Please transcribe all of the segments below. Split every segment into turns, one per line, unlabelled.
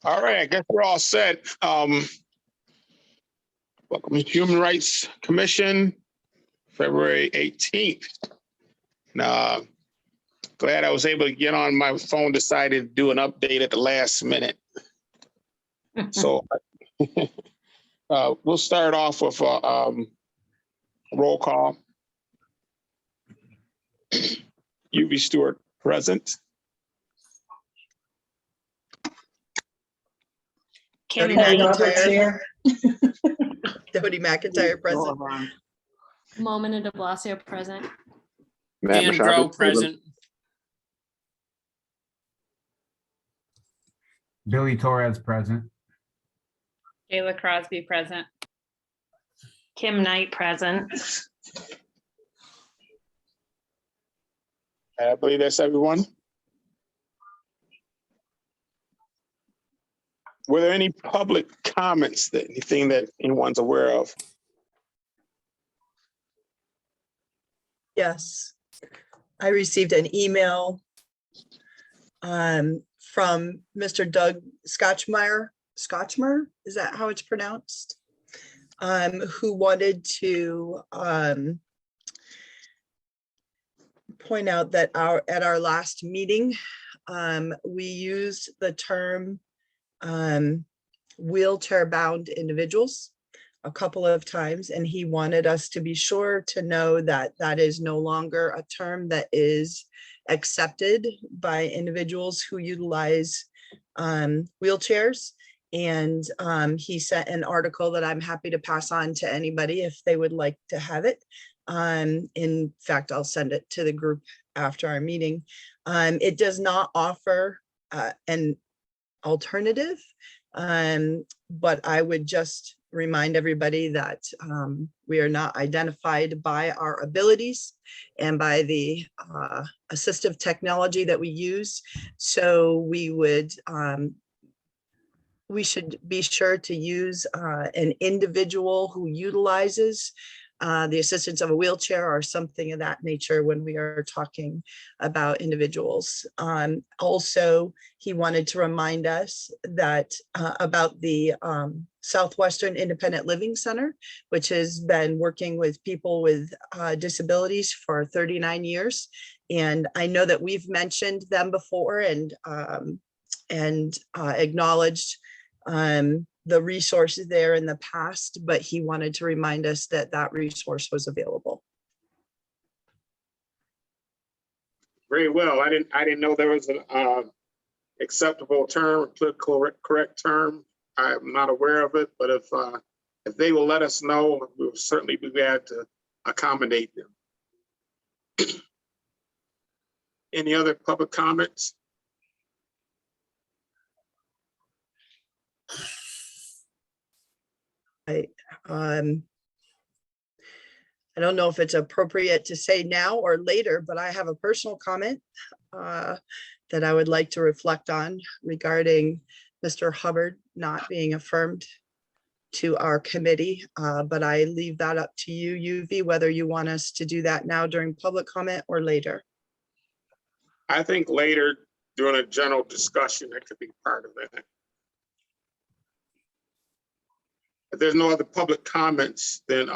All right, I guess we're all set. Welcome to Human Rights Commission, February 18th. Now, glad I was able to get on my phone, decided to do an update at the last minute. So we'll start off with a roll call. UV Stewart, present.
Kim
McIntyre.
Dodie McIntyre present.
Mona de Blasio present.
Matt
Dan
Machado,
Grow present.
Billy Torres present.
Kayla Crosby present.
Kim Knight present.
I believe that's everyone. Were there any public comments, anything that anyone's aware of?
Yes. I received an email from Mr. Doug Scotchmeyer, is that how it's pronounced? Who wanted to point out that at our last meeting, we used the term wheelchair-bound individuals a couple of times, and he wanted us to be sure to know that that is no longer a term that is accepted by individuals who utilize wheelchairs. And he sent an article that I'm happy to pass on to anybody if they would like to have it. In fact, I'll send it to the group after our meeting. It does not offer an alternative, but I would just remind everybody that we are not identified by our abilities and by the assistive technology that we use. So we should be sure to use an individual who utilizes the assistance of a wheelchair or something of that nature when we are talking about individuals. Also, he wanted to remind us that about the Southwestern Independent Living Center, which has been working with people with disabilities for 39 years. And I know that we've mentioned them before and acknowledged the resources there in the past, but he wanted to remind us that that resource was available.
Very well. I didn't know there was an acceptable term, correct term. I'm not aware of it, but if they will let us know, we'll certainly be glad to accommodate them. Any other public comments?
I don't know if it's appropriate to say now or later, but I have a personal comment that I would like to reflect on regarding Mr. Hubbard not being affirmed to our committee. But I leave that up to you, UV, whether you want us to do that now during public comment or later.
I think later during a general discussion, that could be part of that. If there's no other public comments, then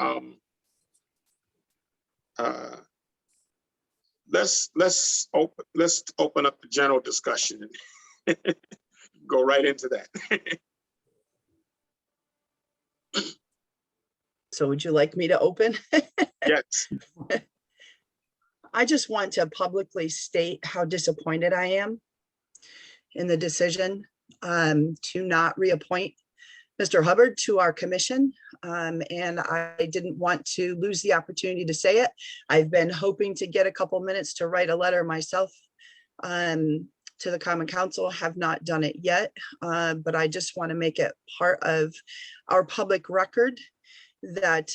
let's open up the general discussion and go right into that.
So would you like me to open?
Yes.
I just want to publicly state how disappointed I am in the decision to not reappoint Mr. Hubbard to our commission. And I didn't want to lose the opportunity to say it. I've been hoping to get a couple minutes to write a letter myself to the Common Council, have not done it yet. But I just want to make it part of our public record that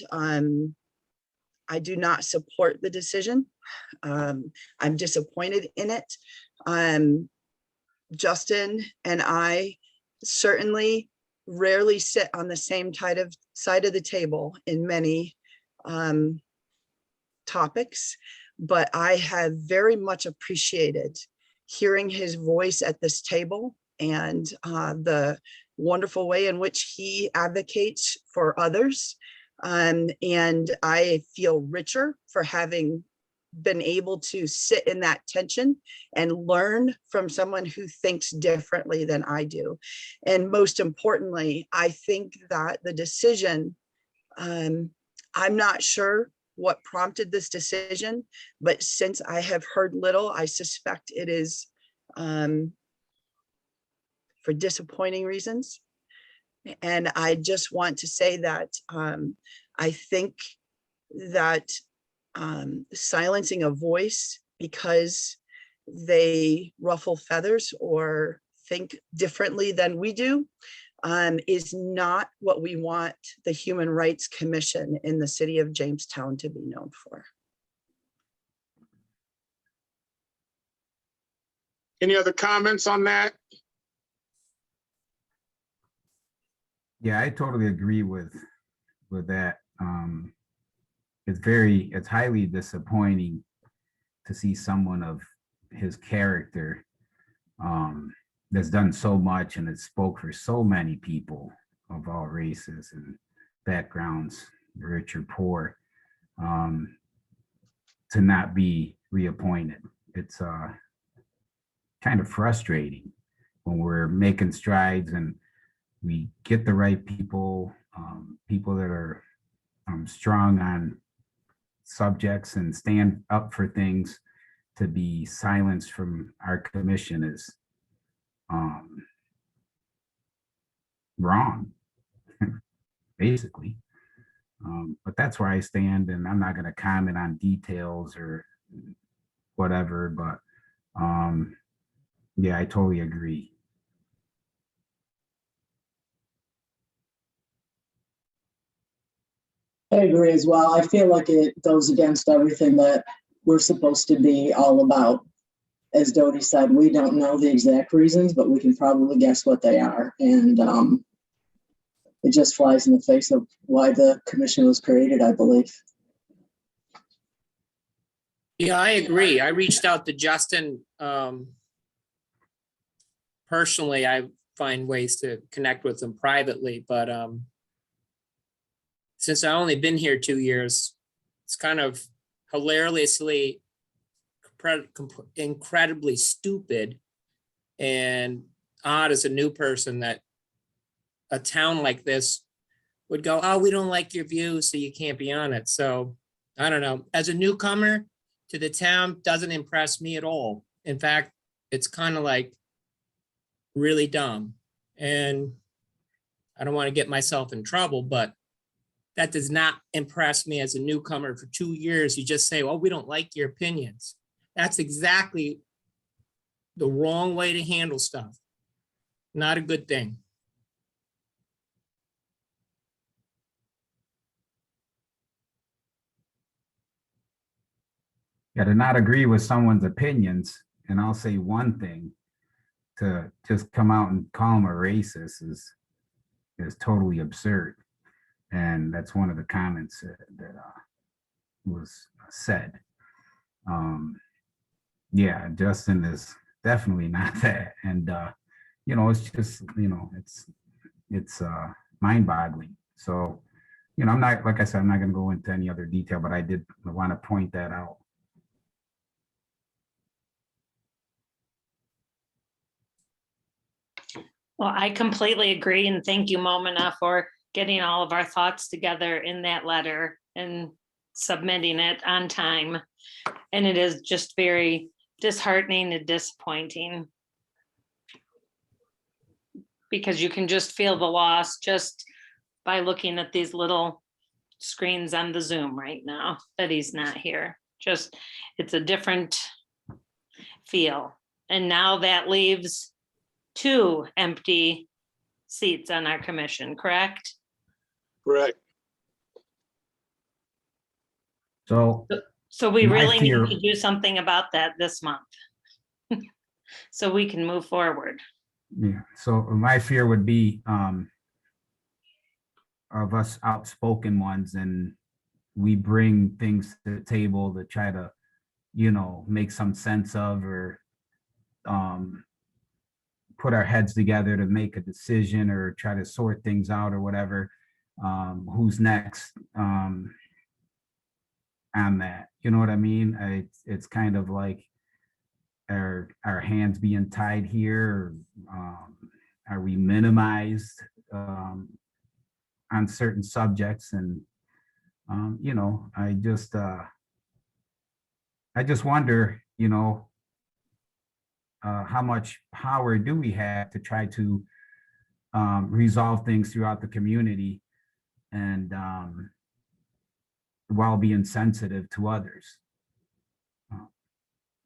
I do not support the decision. I'm disappointed in it. Justin and I certainly rarely sit on the same side of the table in many topics, but I have very much appreciated hearing his voice at this table and the wonderful way in which he advocates for others. And I feel richer for having been able to sit in that tension and learn from someone who thinks differently than I do. And most importantly, I think that the decision, I'm not sure what prompted this decision, but since I have heard little, I suspect it is for disappointing reasons. And I just want to say that I think that silencing a voice because they ruffle feathers or think differently than we do is not what we want the Human Rights Commission in the city of Jamestown to be known for.
Any other comments on that?
Yeah, I totally agree with that. It's highly disappointing to see someone of his character that's done so much and has spoke for so many people of all races and backgrounds, rich or poor, to not be reappointed. It's kind of frustrating when we're making strides and we get the right people, people that are strong on subjects and stand up for things, to be silenced from our commission is wrong, basically. But that's where I stand, and I'm not going to comment on details or whatever, but yeah, I totally agree.
I agree as well. I feel like it goes against everything that we're supposed to be all about. As Dodie said, we don't know the exact reasons, but we can probably guess what they are. And it just flies in the face of why the commission was created, I believe.
Yeah, I agree. I reached out to Justin. Personally, I find ways to connect with him privately, but since I've only been here 2 years, it's kind of hilariously, incredibly stupid and odd as a new person that a town like this would go, oh, we don't like your views, so you can't be on it. So I don't know. As a newcomer to the town, doesn't impress me at all. In fact, it's kind of like really dumb. And I don't want to get myself in trouble, but that does not impress me as a newcomer for 2 years. You just say, well, we don't like your opinions. That's exactly the wrong way to handle stuff. Not a good thing.
Yeah, to not agree with someone's opinions, and I'll say one thing, to just come out and call them a racist is totally absurd. And that's one of the comments that was said. Yeah, Justin is definitely not that. And, it's just, it's mind-boggling. So, I'm not, like I said, I'm not going to go into any other detail, but I did want to point that out.
Well, I completely agree, and thank you, Momina, for getting all of our thoughts together in that letter and submitting it on time. And it is just very disheartening and disappointing, because you can just feel the loss just by looking at these little screens on the Zoom right now that he's not here. Just, it's a different feel. And now that leaves 2 empty seats on our commission, correct?
Correct.
So
So we
My
really
fear-
need to do something about that this month. So we can move forward.
yeah, so my fear would be of us outspoken ones, and we bring things to the table to try to, make some sense of, or put our heads together to make a decision or try to sort things out or whatever. Who's next on that? You know what I mean? It's kind of like, our hands being tied here? Are we minimized on certain subjects? And you know, I just wonder, you know, how much power do we have to try to resolve things throughout the community, and while being sensitive to others,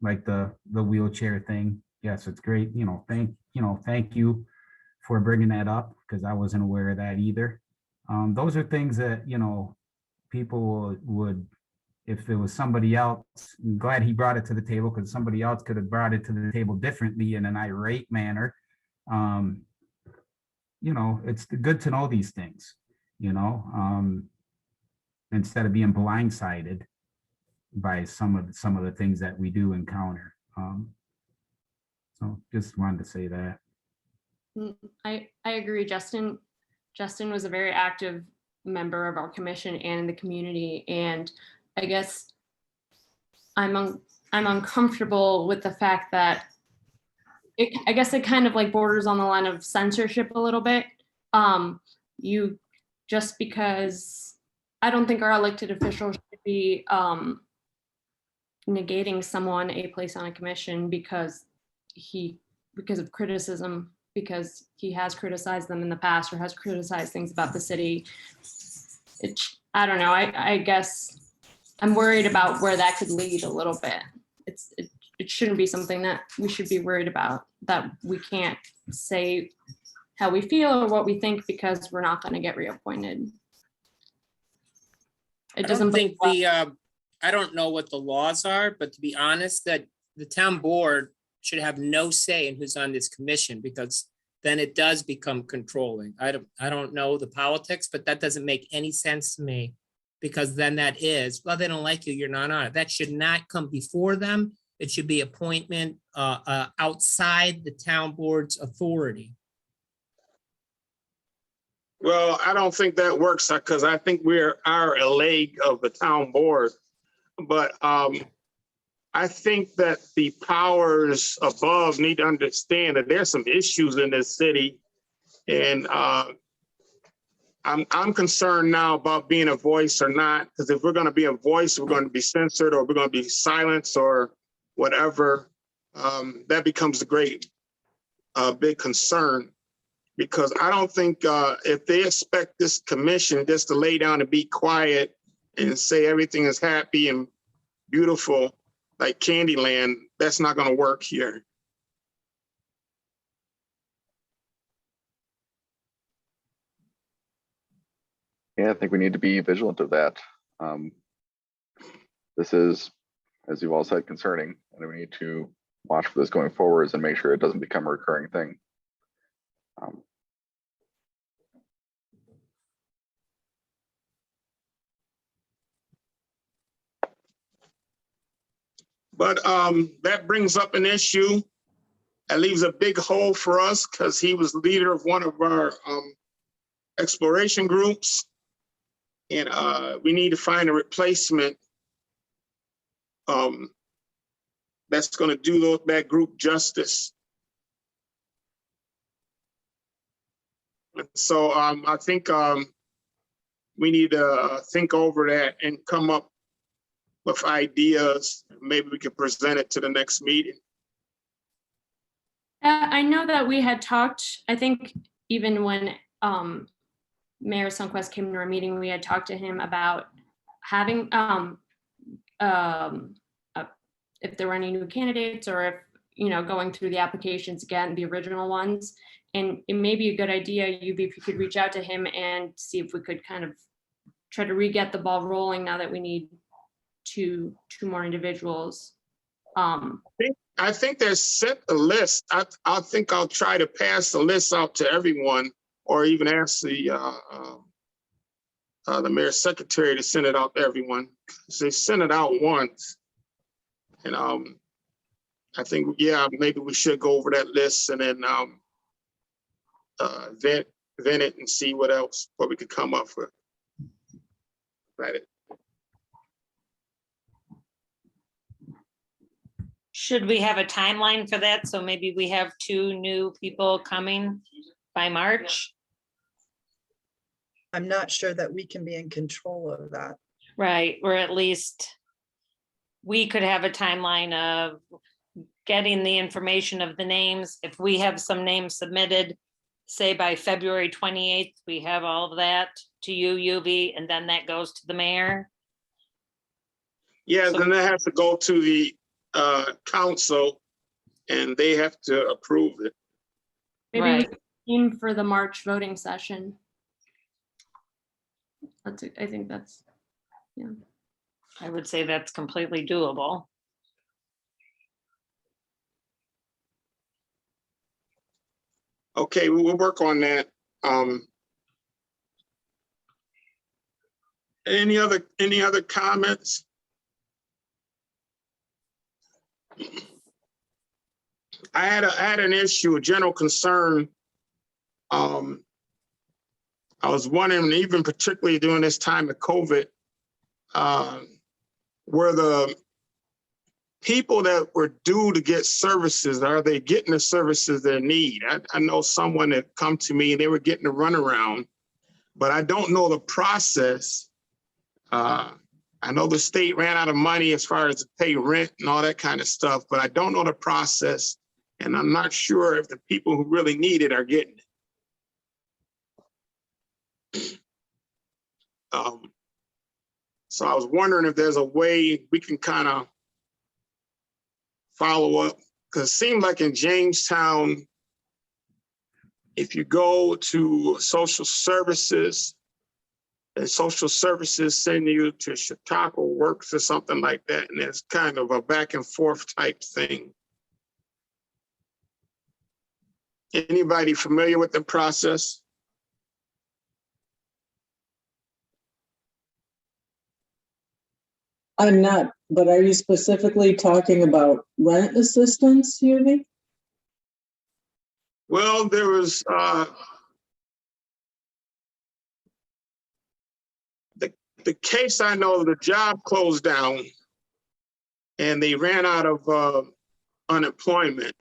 like the wheelchair thing. Yes, it's great. You know, thank you for bringing that up, because I wasn't aware of that either. Those are things that, you know, people would, if there was somebody else, I'm glad he brought it to the table, because somebody else could have brought it to the table differently in an irate manner. You know, it's good to know these things, you know, instead of being blindsided by some of the things that we do encounter. So just wanted to say that.
I agree. Justin was a very active member of our commission and in the community. And I guess I'm uncomfortable with the fact that I guess it kind of like borders on the line of censorship a little bit. You just because I don't think our elected officials should be negating someone a place on a commission because of criticism, because he has criticized them in the past or has criticized things about the city. I don't know. I guess I'm worried about where that could lead a little bit. It shouldn't be something that we should be worried about, that we can't say how we feel or what we think because we're not going to get reappointed. It doesn't
think I don't know what the laws are, but to be honest, that the town board should have no say in who's on this commission, because then it does become controlling. I don't know the politics, but that doesn't make any sense to me, because then that is, well, they don't like you, you're not on it. That should not come before them. It should be appointment outside the town board's authority.
Well, I don't think that works, because I think we are a leg of the town board. But I think that the powers above need to understand that there's some issues in this city. And I'm concerned now about being a voice or not, because if we're going to be a voice, we're going to be censored, or we're going to be silenced or whatever. That becomes a great big concern, because I don't think if they expect this commission just to lay down and be quiet and say everything is happy and beautiful like Candyland, that's not going to work here.
Yeah, I think we need to be vigilant of that. This is, as you've all said, concerning, and we need to watch for this going forwards and make sure it doesn't become a recurring thing.
But that brings up an issue that leaves a big hole for us, because he was leader of one of our exploration groups. And we need to find a replacement that's going to do that group justice. And so I think we need to think over that and come up with ideas. Maybe we can present it to the next meeting.
I know that we had talked, I think even when Mayor Sunquist came to our meeting, we had talked to him about having, if there were any new candidates, or if, you know, going through the applications again, the original ones. And it may be a good idea, if you could reach out to him and see if we could kind of try to re-get the ball rolling now that we need two more individuals.
I think they're set a list. I think I'll try to pass the list out to everyone, or even ask the mayor's secretary to send it out to everyone. They sent it out once, and I think, yeah, maybe we should go over that list and then vet it and see what we could come up with. Right.
Should we have a timeline for that? So maybe we have 2 new people coming by March?
I'm not sure that we can be in control of that.
Right, or at least we could have a timeline of getting the information of the names. If we have some names submitted, say by February 28th, we have all of that to you, UV, and then that goes to the mayor.
Yeah,
So-
then that has to go to the council and they have to approve it.
Maybe we
Right.
could aim for the March voting session. I think that's,
I would say that's completely doable.
Okay, we'll work on that. Any other comments? I had an issue, a general concern. I was wondering, even particularly during this time of COVID, were the people that were due to get services, are they getting the services they need? I know someone that come to me and they were getting a runaround, but I don't know the process. I know the state ran out of money as far as to pay rent and all that kind of stuff, but I don't know the process. And I'm not sure if the people who really need it are getting it. So I was wondering if there's a way we can kind of follow up, because it seemed like in Jamestown, if you go to social services, and social services send you to Chautauqua Works or something like that, and it's kind of a back and forth type thing. Anybody familiar with the process?
I'm not, but are you specifically talking about rent assistance, Yumi?
Well, there was the case I know, the job closed down and they ran out of unemployment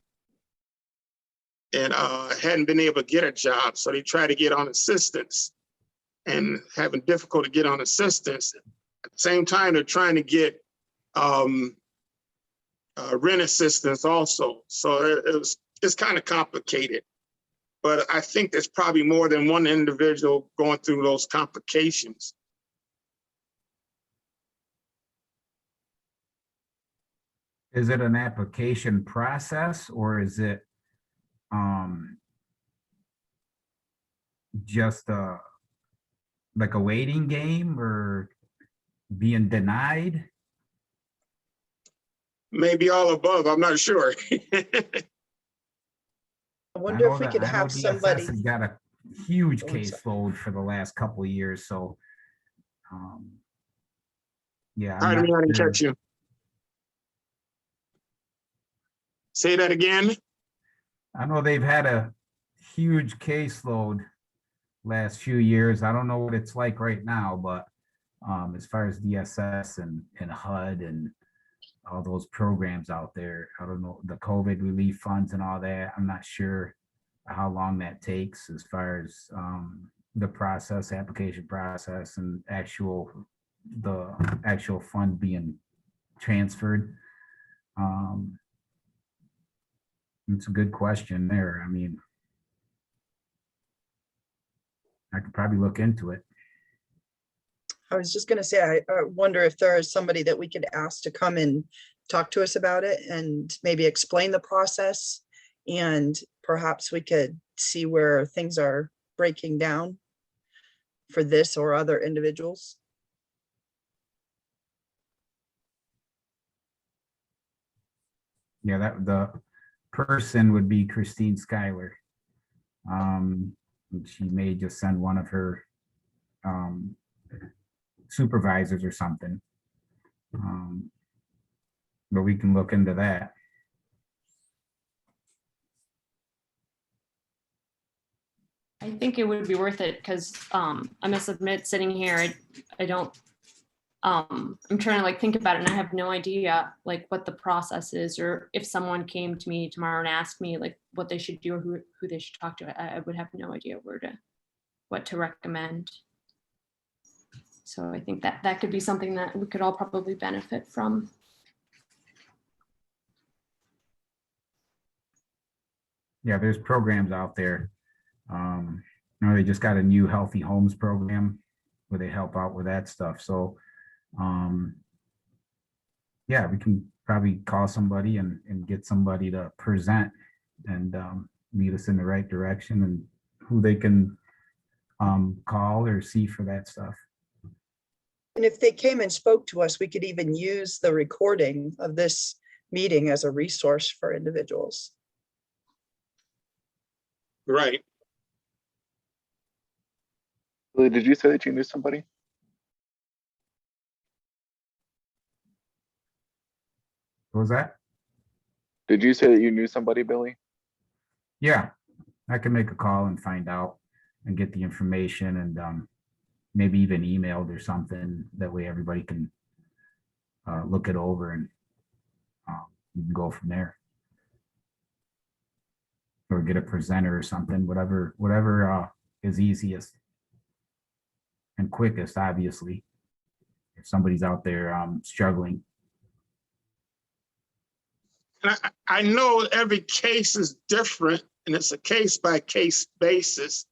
and hadn't been able to get a job. So they tried to get on assistance and having difficulty to get on assistance. At the same time, they're trying to get rent assistance also. So it's kind of complicated. But I think there's probably more than one individual going through those complications.
Is it an application process or is it just like a waiting game or being denied?
Maybe all above, I'm not sure.
I wonder if we
that-
could
I know
have
DSS
somebody.
has got a huge
Oh, I'm sorry.
caseload for the last couple of years, so. Yeah. I'm
Pardon me,
not
I didn't
sure.
catch you. Say that again.
I know they've had a huge caseload last few years. I don't know what it's like right now, but as far as DSS and HUD and all those programs out there, I don't know, the COVID relief funds and all that, I'm not sure how long that takes as far as the process, application process and the actual fund being transferred. It's a good question there. I mean, I could probably look into it.
I was just gonna say, I wonder if there is somebody that we could ask to come and talk to us about it and maybe explain the process. And perhaps we could see where things are breaking down for this or other individuals.
Yeah, that the person would be Christine Schuyler. And she may just send one of her supervisors or something. But we can look into that.
I think it would be worth it because I must admit, sitting here, I don't, I'm trying to like think about it and I have no idea like what the process is, or if someone came to me tomorrow and asked me like what they should do or who they should talk to, I would have no idea what to recommend. So I think that could be something that we could all probably benefit from.
Yeah, there's programs out there. You know, they just got a new Healthy Homes program where they help out with that stuff. So, yeah, we can probably call somebody and get somebody to present and lead us in the right direction and who they can call or see for that stuff.
And if they came and spoke to us, we could even use the recording of this meeting as a resource for individuals.
Right.
Lily, did you say that you knew somebody?
What was that?
Did you say that you knew somebody, Billy?
Yeah, I can make a call and find out and get the information and maybe even emailed or something. That way everybody can look it over and you can go from there. Or get a presenter or something, whatever is easiest and quickest, obviously. If somebody's out there struggling.
And I know every case is different and it's a case by case basis.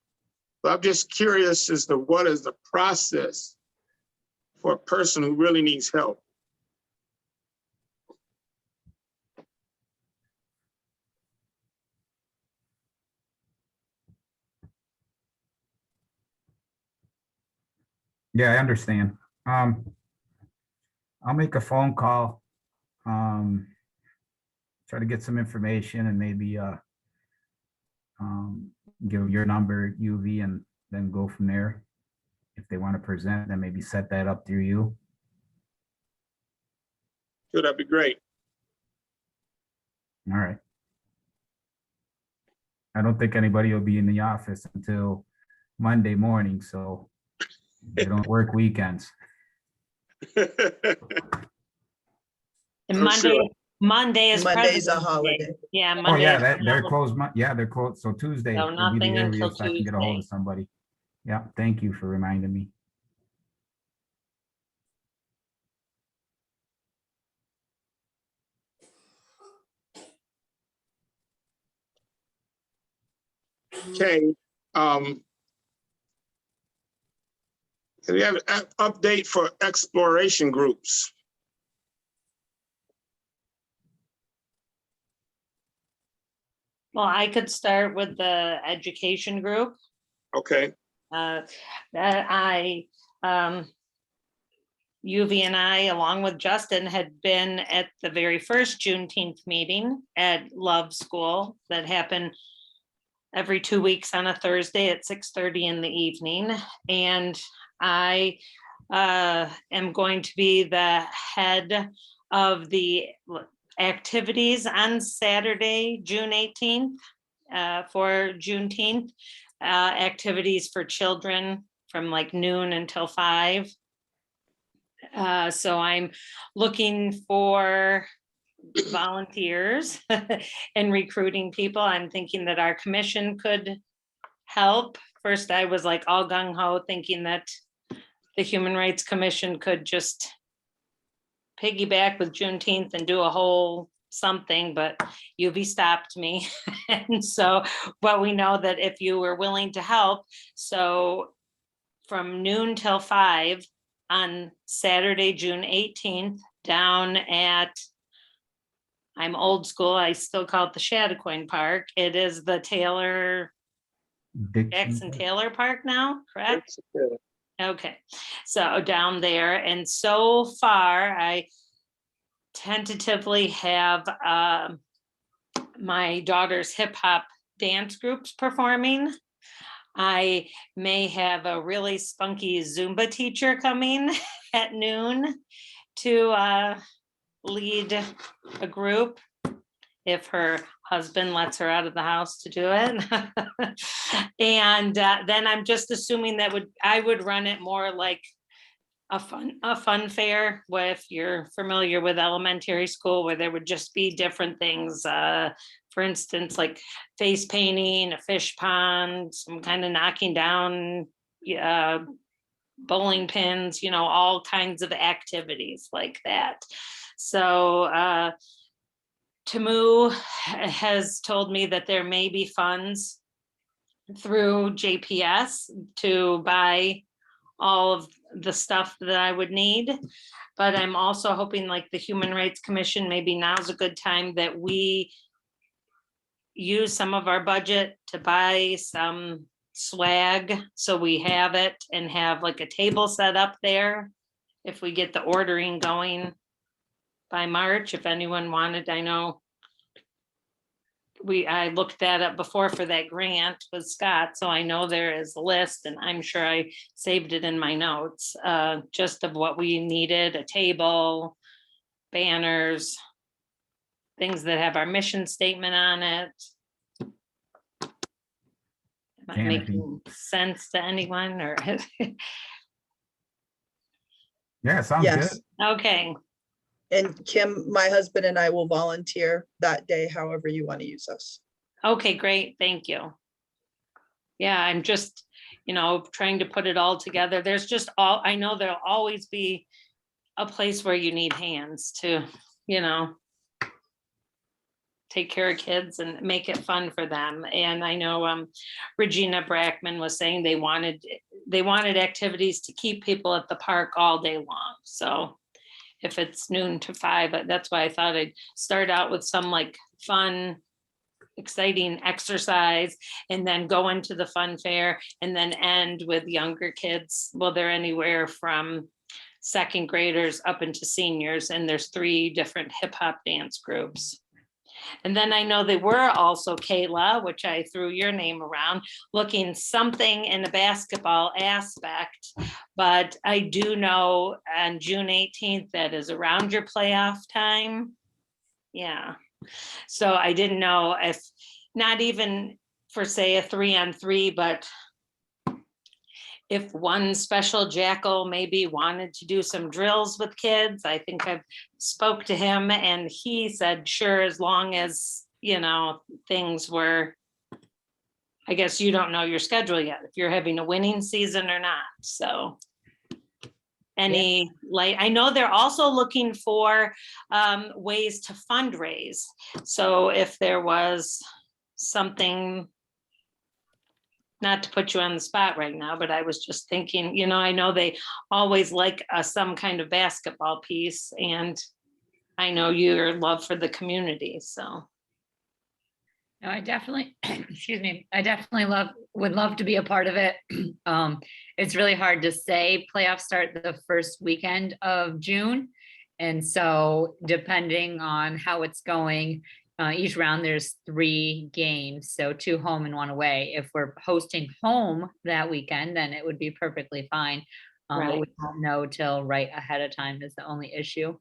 But I'm just curious as to what is the process for a person who really needs help.
Yeah, I understand. I'll make a phone call, try to get some information and maybe give your number, UV, and then go from there. If they want to present, then maybe set that up through you.
Sure, that'd be great.
All right. I don't think anybody will be in the office until Monday morning, so they don't work weekends.
And
I'm
Monday,
sure.
Monday is
Monday's a
President's Day.
holiday.
Yeah.
Oh
Monday
yeah,
is
they're
holiday.
closed. Yeah, they're closed. So Tuesday
So
would be the
nothing until
earliest I can get a hold of
Tuesday.
somebody. Yeah, thank you for reminding me.
Okay. Do we have an update for exploration groups?
Well, I could start with the education group.
Okay.
That UV and I, along with Justin, had been at the very first Juneteenth meeting at Love School that happened every 2 weeks on a Thursday at 6:30 in the evening. And I am going to be the head of the activities on Saturday, June 18th, for Juneteenth, activities for children from like noon until 5. So I'm looking for volunteers and recruiting people. I'm thinking that our commission could help. First, I was like all gung ho thinking that the Human Rights Commission could just piggyback with Juneteenth and do a whole something, but UV stopped me. And so, but we know that if you were willing to help, so from noon till 5 on Saturday, June 18th, down at, I'm old school, I still call it the Chattacoin Park. It is the Jackson Taylor Park now, correct? Okay, so down there, and so far I tentatively have my daughter's hip hop dance groups performing. I may have a really spunky Zumba teacher coming at noon to lead a group if her husband lets her out of the house to do it. And then I'm just assuming that I would run it more like a fun fair, if you're familiar with elementary school, where there would just be different things. For instance, like face painting, a fish pond, some kind of knocking down bowling pins, all kinds of activities like that. So Tamu has told me that there may be funds through JPS to buy all of the stuff that I would need. But I'm also hoping, like the Human Rights Commission, maybe now's a good time that we use some of our budget to buy some swag, so we have it and have like a table set up there if we get the ordering going by March. If anyone wanted, I know I looked that up before for that grant with Scott, so I know there is a list, and I'm sure I saved it in my notes, just of what we needed: a table, banners, things that have our mission statement on it. Am I
Canopy.
making sense to anyone, or?
Yeah, sounds
Yes.
good.
Okay,
And Kim, my husband and I will volunteer that day, however you want to use us.
okay, great, thank you. Yeah, I'm just, trying to put it all together. There's just I know there'll always be a place where you need hands to, take care of kids and make it fun for them. And I know Regina Brackman was saying they wanted activities to keep people at the park all day long. So if it's noon to 5, that's why I thought I'd start out with some like fun, exciting exercise, and then go into the fun fair, and then end with younger kids. Well, they're anywhere from second graders up into seniors, and there's 3 different hip hop dance groups. And then I know they were also, Kayla, which I threw your name around, looking something in the basketball aspect. But I do know on June 18th, that is around your playoff time. Yeah. So I didn't know if, not even for say a 3-on-3, but if one special jackal maybe wanted to do some drills with kids. I think I've spoke to him, and he said, sure, as long as, things were, I guess you don't know your schedule yet, if you're having a winning season or not. So I know they're also looking for ways to fundraise. So if there was something, not to put you on the spot right now, but I was just thinking, I know they always like some kind of basketball piece, and I know your love for the community, so.
No, I definitely, excuse me, I definitely would love to be a part of it. It's really hard to say. Playoffs start the first weekend of June. And so depending on how it's going, each round there's 3 games, so 2 home and 1 away. If we're hosting home that weekend, then it would be perfectly fine. But
Right.
we don't know till right ahead of time is the only issue.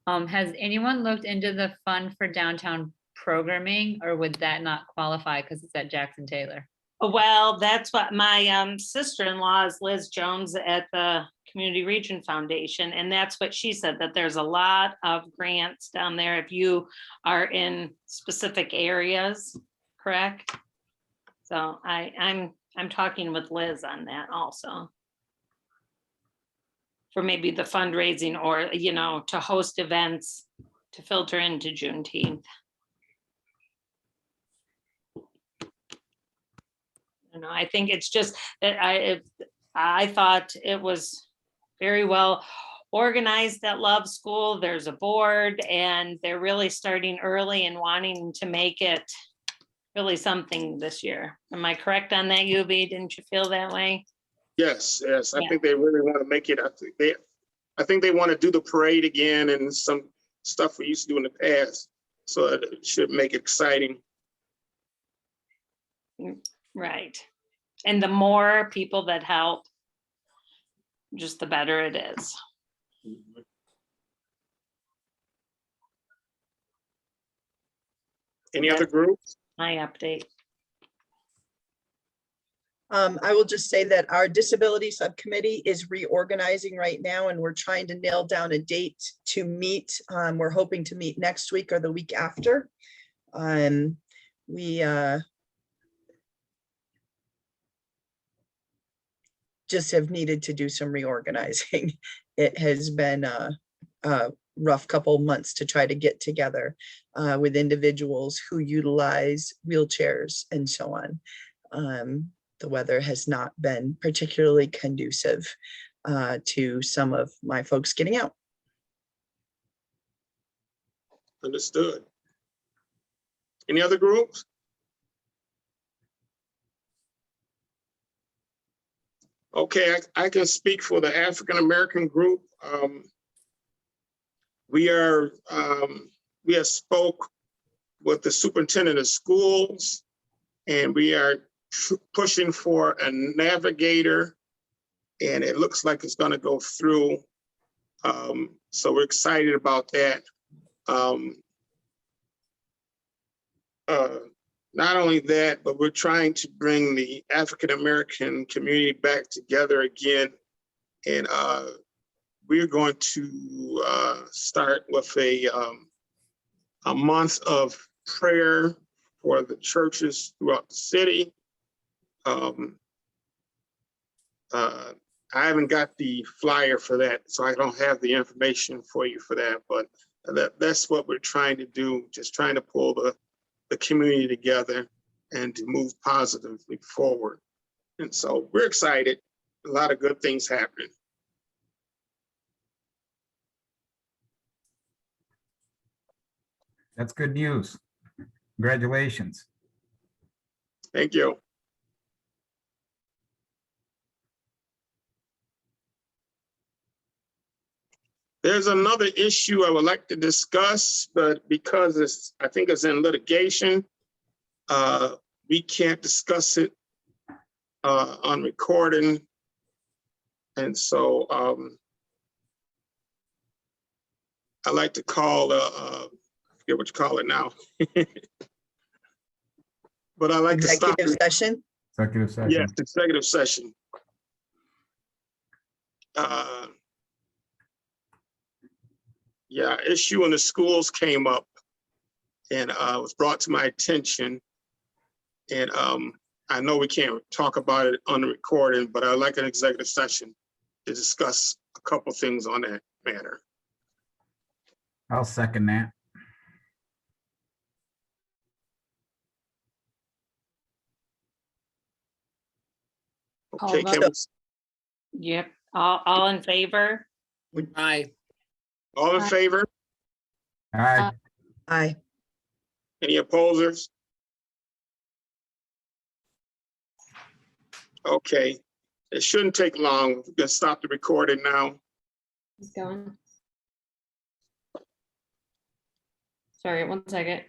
Has anyone looked into the Fund for Downtown programming, or would that not qualify because it's at Jackson Taylor?
Well, that's what my sister-in-law is, Liz Jones at the Community Region Foundation. And that's what she said, that there's a lot of grants down there if you are in specific areas, correct? So I'm talking with Liz on that also. For maybe the fundraising, or, to host events to filter into Juneteenth. I think it's just that I thought it was very well organized at Love School. There's a board, and they're really starting early and wanting to make it really something this year. Am I correct on that, UB? Didn't you feel that way?
Yes. I
Yeah.
think they really want to make it. I think they want to do the parade again and some stuff we used to do in the past. So it should make it exciting.
Right. And the more people that help, just the better it is.
Any other groups?
My update.
I will just say that our disability subcommittee is reorganizing right now, and we're trying to nail down a date to meet. We're hoping to meet next week or the week after. We just have needed to do some reorganizing. It has been a rough couple months to try to get together with individuals who utilize wheelchairs and so on. The weather has not been particularly conducive to some of my folks getting out.
Understood. Any other groups? Okay, I can speak for the African American group. We have spoke with the superintendent of schools, and we are pushing for a navigator, and it looks like it's going to go through. So we're excited about that. Not only that, but we're trying to bring the African American community back together again. And we're going to start with a month of prayer for the churches throughout the city. I haven't got the flyer for that, so I don't have the information for you for that, but that's what we're trying to do, just trying to pull the community together and to move positively forward. And so we're excited. A lot of good things happening.
That's good news. Congratulations.
Thank you. There's another issue I would like to discuss, but because I think it's in litigation, we can't discuss it on recording. And so I like to call, I forget what you call it now. But I like to stop.
Executive session.
Executive session.
Yes, executive session. Yeah, issue in the schools came up and was brought to my attention. And I know we can't talk about it on the recording, but I'd like an executive session to discuss a couple things on that matter.
I'll second that.
Okay,
Call
can
vote.
we,
Yep, all in favor?
Aye.
all in favor?
All right.
Aye.
Any opposers? Okay, it shouldn't take long. We can stop the recording now.
It's going. Sorry, 1 second.